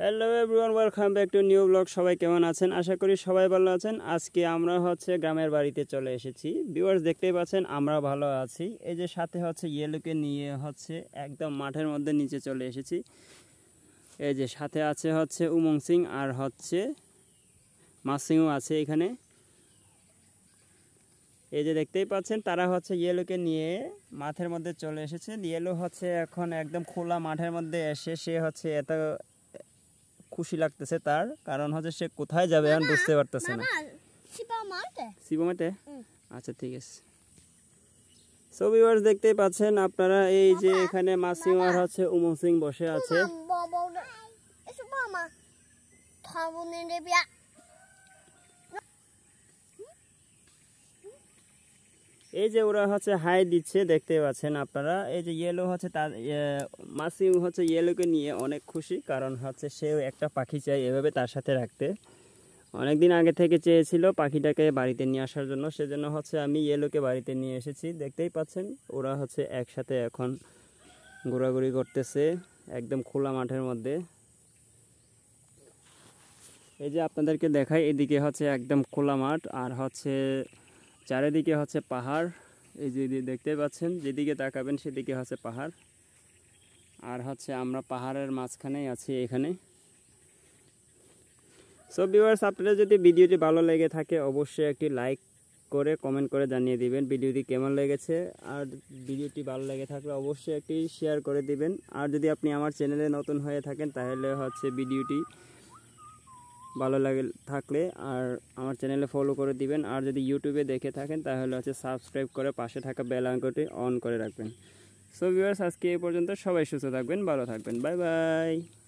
Hello everyone, welcome back to new blog. সবাই কেমন আছেন? আশা করি সবাই ভালো আছেন। আজকে আমরা গ্রামের বাড়িতে চলে এসেছি। ভিউয়ার্স দেখতেই পাচ্ছেন আমরা ভালো আছি। এই যে সাথে ইয়েলোকে নিয়ে একদম মাঠের মধ্যে নিচে চলে এসেছি। এই যে সাথে আছে উমং সিং আর মাসিংও আছে এখানে। এই যে দেখতেই পাচ্ছেন তারা ইয়েলোকে নিয়ে মাঠের মধ্যে চলে এসেছে। ইয়েলো এখন একদম খোলা মাঠের মধ্যে এসে সে এত খুশি লাগতেছে তার, কারণ সে কোথায় যাবে এখন বুঝতে পারতেছে না। শিবমাতে? আচ্ছা ঠিক আছে। সো ভিউয়ার্স দেখতেই পাচ্ছেন আপনারা, এই যে এখানে মাসিং আর উমং সিং বসে আছে। এই যে ওরা হাই দিচ্ছে, দেখতে পাচ্ছেন আপনারা। এই যে ইয়েলো তার মাসিম ইয়েলোকে নিয়ে অনেক খুশি, কারণ সেও একটা পাখি চাই এভাবে তার সাথে রাখতে। অনেকদিন আগে থেকে চেয়েছিল পাখিটাকে বাড়িতে নিয়ে আসার জন্য, সেজন্য আমি ইয়েলোকে বাড়িতে নিয়ে এসেছি। দেখতেই পাচ্ছেন ওরা একসাথে এখন ঘোরাঘুরি করতেছে একদম খোলা মাঠের মধ্যে। এই যে আপনাদেরকে দেখাই, এদিকে একদম খোলা মাঠ আর চারিদিকে পাহাড়। এই যে দেখতে পাচ্ছেন, যেদিকে তাকাবেন সেদিকে পাহাড়। আর আমরা পাহাড়ের মাঝখানেই আছি এখানে। সো ভিউয়ার্স, আপনারা যদি ভিডিওটি ভালো লেগে থাকে অবশ্যই একটি লাইক করে কমেন্ট করে জানিয়ে দিবেন ভিডিওটি কেমন লেগেছে। আর ভিডিওটি ভালো লেগে থাকলে অবশ্যই একটি শেয়ার করে দিবেন। আর যদি আপনি আমার চ্যানেলে নতুন হয়ে থাকেন তাহলে ভিডিওটি ভালো লাগে থাকলে আর আমার চ্যানেলে ফলো করে দিবেন। আর যদি ইউটিউবে দেখে থাকেন তাহলে সাবস্ক্রাইব করে পাশে থাকা বেল আইকনটি অন করে রাখবেন। সো ভিউয়ার্স, আজকে এই পর্যন্ত। সবাই সুস্থ থাকবেন, ভালো থাকবেন। Bye bye.